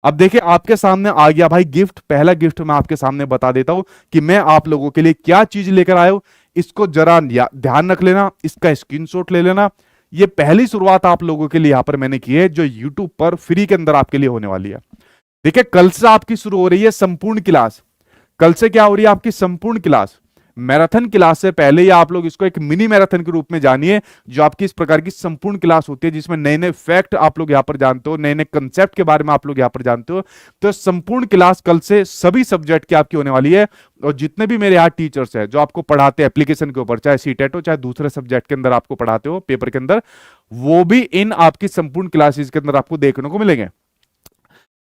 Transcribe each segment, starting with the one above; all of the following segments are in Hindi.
अब देखिए आपके सामने आ गया भाई गिफ्ट। पहला गिफ्ट मैं आपके सामने बता देता हूं कि मैं आप लोगों के लिए क्या चीज लेकर आया हूं। इसको जरा ध्यान रख लेना, इसका स्क्रीनशॉट ले लेना। ये पहली शुरुआत आप लोगों के लिए यहां पर मैंने की है जो यूट्यूब पर फ्री के अंदर आपके लिए होने वाली है। देखिए कल से आपकी शुरू हो रही है संपूर्ण क्लास। कल से क्या हो रही है आपकी संपूर्ण क्लास। मैराथन क्लास से पहले ही आप लोग इसको एक मिनी मैराथन के रूप में जानिए, जो आपकी इस प्रकार की संपूर्ण क्लास होती है जिसमें नए नए फैक्ट आप लोग यहां पर जानते हो, नए नए कंसेप्ट के बारे में आप लोग यहां पर जानते हो। तो संपूर्ण क्लास कल से सभी सब्जेक्ट की आपकी होने वाली है। और जितने भी मेरे यहाँ टीचर्स हैं जो आपको पढ़ाते हैं एप्लीकेशन के ऊपर, चाहे सीटेट हो चाहे दूसरे सब्जेक्ट के अंदर आपको पढ़ाते हो पेपर के अंदर, वो भी इन आपकी संपूर्ण क्लासेस के अंदर आपको देखने को मिलेंगे।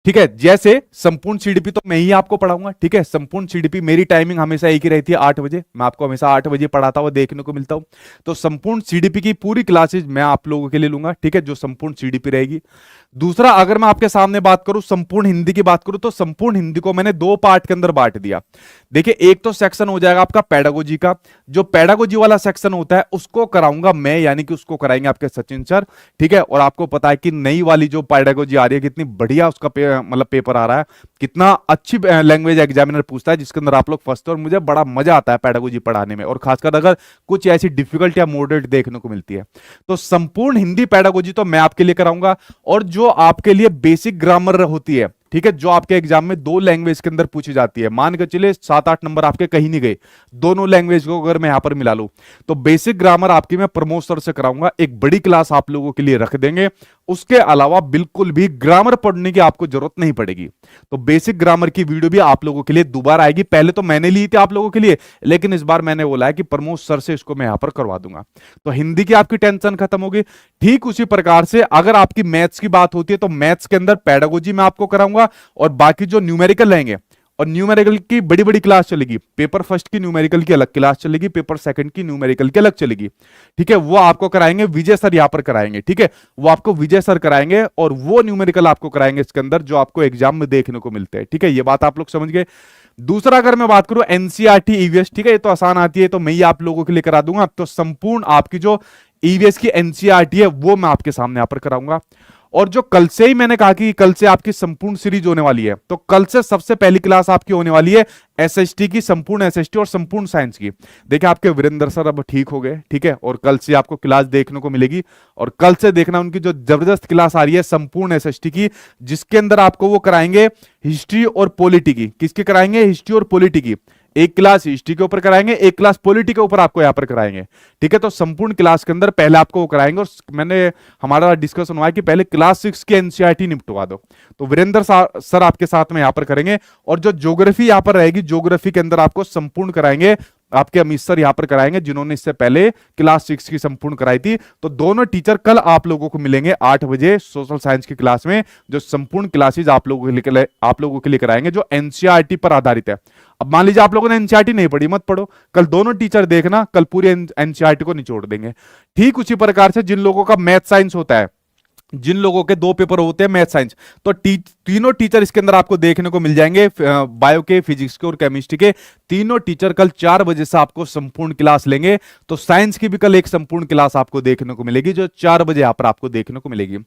ठीक है, जैसे संपूर्ण सीडीपी तो मैं ही आपको पढ़ाऊंगा। ठीक है, संपूर्ण सीडीपी मेरी टाइमिंग हमेशा एक ही रहती है 8 बजे। मैं आपको हमेशा 8 बजे पढ़ाता हुआ देखने को मिलता हूं। तो संपूर्ण सीडीपी की पूरी क्लासेज मैं आप लोगों के लिए लूंगा। ठीक है, जो संपूर्ण सीडीपी रहेगी। दूसरा, अगर मैं आपके सामने बात करूं संपूर्ण हिंदी की बात करूं, तो संपूर्ण हिंदी को मैंने 2 पार्ट के अंदर बांट दिया। देखिए एक तो सेक्शन हो जाएगा आपका पेडागोजी का। जो पेडागोजी वाला सेक्शन होता है उसको कराऊंगा मैं, यानी कि उसको कराएंगे आपके सचिन सर। ठीक है, और आपको पता है कि नई वाली जो पेडागोजी आ रही है कितनी बढ़िया उसका मतलब पेपर आ रहा है, कितना अच्छी लैंग्वेज एग्जामिनर पूछता है जिसके अंदर आप लोग फंसते हो, और मुझे बड़ा मजा आता है पेडागोजी पढ़ाने में, और खासकर अगर कुछ ऐसी डिफिकल्ट या मॉडरेट देखने को मिलती है। तो संपूर्ण हिंदी पेडागोजी तो मैं आपके लिए कराऊंगा। और जो आपके लिए बेसिक ग्रामर होती है, ठीक है, जो आपके एग्जाम में 2 लैंग्वेज के अंदर पूछी जाती है, मान के चलिए 7-8 नंबर आपके कहीं नहीं गए, दोनों लैंग्वेज को अगर मैं यहां पर मिला लूं, तो बेसिक ग्रामर आपकी मैं प्रमोद सर से कराऊंगा। एक बड़ी क्लास आप लोगों के लिए रख देंगे। उसके अलावा बिल्कुल भी ग्रामर पढ़ने की आपको जरूरत नहीं पड़ेगी। तो बेसिक ग्रामर की वीडियो भी आप लोगों के लिए दोबारा आएगी। पहले तो मैंने ली थी आप लोगों के लिए, लेकिन इस बार मैंने बोला है कि प्रमोद सर से इसको मैं यहां पर करवा दूंगा। तो हिंदी की आपकी टेंशन खत्म होगी। ठीक उसी प्रकार से अगर आपकी मैथ्स की बात होती है तो मैथ्स के अंदर पेडागोजी मैं आपको कराऊंगा, और बाकी जो न्यूमेरिकल रहेंगे, और न्यूमेरिकल की बड़ी बड़ी क्लास चलेगी। पेपर फर्स्ट की न्यूमेरिकल की अलग क्लास चलेगी, पेपर सेकंड की न्यूमेरिकल की अलग चलेगी। ठीक है, वो आपको कराएंगे विजय सर यहां पर कराएंगे। ठीक है, वो आपको विजय सर कराएंगे, और वो न्यूमेरिकल आपको कराएंगे इसके अंदर जो आपको एग्जाम में देखने को मिलते हैं। ठीक है, ये बात आप लोग समझ गए। दूसरा, अगर मैं बात करूं एनसीईआरटी ईवीएस, ठीक है, ये तो आसान आती है, तो मैं ही आप लोगों के लिए करा दूंगा। तो संपूर्ण आपकी जो ईवीएस की एनसीईआरटी है वो मैं आपके सामने यहां पर कराऊंगा। और जो कल से ही मैंने कहा कि कल से आपकी संपूर्ण सीरीज होने वाली है, तो कल से सबसे पहली क्लास आपकी होने वाली है एसएसटी की, संपूर्ण एसएसटी और संपूर्ण साइंस की। देखिए आपके वीरेंद्र सर अब ठीक हो गए। ठीक है, और कल से आपको क्लास देखने को मिलेगी। और कल से देखना उनकी जो जबरदस्त क्लास आ रही है संपूर्ण एसएसटी की, जिसके अंदर आपको वो कराएंगे हिस्ट्री और पॉलिटी की। किसकी कराएंगे? हिस्ट्री और पॉलिटी की। एक क्लास हिस्ट्री के ऊपर कराएंगे, एक क्लास पॉलिटी के ऊपर आपको यहां पर कराएंगे। ठीक है, तो संपूर्ण क्लास के अंदर पहले आपको वो कराएंगे। और मैंने हमारा डिस्कशन हुआ है कि पहले क्लास 6 की एनसीईआरटी निपटवा दो, तो वीरेंद्र सर आपके साथ में यहां पर करेंगे। और जो ज्योग्राफी यहां पर रहेगी, ज्योग्राफी के अंदर आपको संपूर्ण कराएंगे आपके अमित सर यहां पर कराएंगे, जिन्होंने इससे पहले क्लास 6 की संपूर्ण कराई थी। तो दोनों टीचर कल आप लोगों को मिलेंगे 8 बजे सोशल साइंस की क्लास में, जो संपूर्ण क्लासेज आप लोगों के लिए कराएंगे, जो एनसीईआरटी पर आधारित है। अब मान लीजिए आप लोगों ने एनसीईआरटी नहीं पढ़ी, मत पढ़ो, कल दोनों टीचर देखना, कल पूरी एनसीईआरटी को निचोड़ देंगे। ठीक उसी प्रकार से जिन लोगों का मैथ साइंस होता है, जिन लोगों के 2 पेपर होते हैं मैथ साइंस, तो तीनों टीचर इसके अंदर आपको देखने को मिल जाएंगे। बायो के, फिजिक्स के और केमिस्ट्री के तीनों टीचर कल 4 बजे से आपको संपूर्ण क्लास लेंगे। तो साइंस की भी कल एक संपूर्ण क्लास आपको देखने को मिलेगी, जो 4 बजे यहाँ पर आपको देखने को मिलेगी।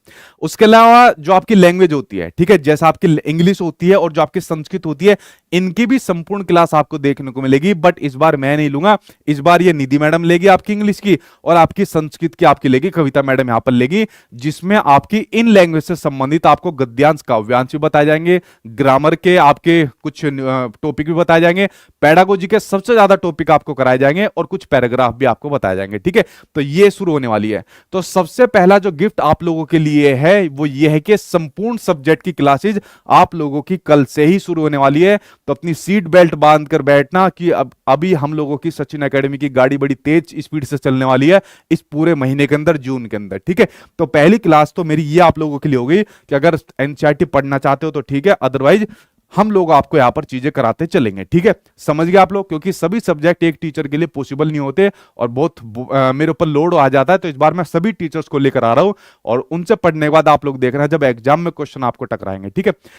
उसके अलावा जो आपकी लैंग्वेज होती है, ठीक है, जैसा आपकी इंग्लिश होती है और जो आपकी संस्कृत होती है, इनकी भी संपूर्ण क्लास आपको देखने को मिलेगी। बट इस बार मैं नहीं लूंगा, इस बार ये निधि मैडम लेगी आपकी इंग्लिश की, और आपकी संस्कृत की आपकी लेगी कविता मैडम यहां पर लेगी, जिसमें आपकी इन लैंग्वेज से संबंधित आपको गद्यांश काव्यांश भी बताए जाएंगे, ग्रामर के आपके कुछ टॉपिक भी बताए जाएंगे, पेडागोजी के सबसे ज्यादा टॉपिक आपको कराए जाएंगे, और कुछ पैराग्राफ भी आपको बताए जाएंगे। ठीक है, तो ये शुरू होने वाली है। तो सबसे पहला जो गिफ्ट आप लोगों के लिए है वो ये है कि संपूर्ण सब्जेक्ट की क्लासेज आप लोगों की कल से ही शुरू होने वाली है। तो अपनी सीट बेल्ट बांध कर बैठना कि अभी हम लोगों की सचिन एकेडमी की गाड़ी बड़ी तेज स्पीड से चलने वाली है इस पूरे महीने के अंदर, जून के अंदर। ठीक है, तो पहली क्लास तो मेरी ये आप लोगों के लिए हो गई कि अगर एनसीईआरटी पढ़ना चाहते हो तो ठीक है, अदरवाइज हम लोग आपको यहां पर चीजें कराते चलेंगे। ठीक है, समझ गए आप लोग, क्योंकि सभी सब्जेक्ट एक टीचर के लिए पॉसिबल नहीं होते और बहुत मेरे ऊपर लोड आ जाता है। तो इस बार मैं सभी टीचर्स को लेकर आ रहा हूं, और उनसे पढ़ने के बाद आप लोग देख रहे हैं जब एग्जाम में क्वेश्चन आपको टकराएंगे। ठीक है।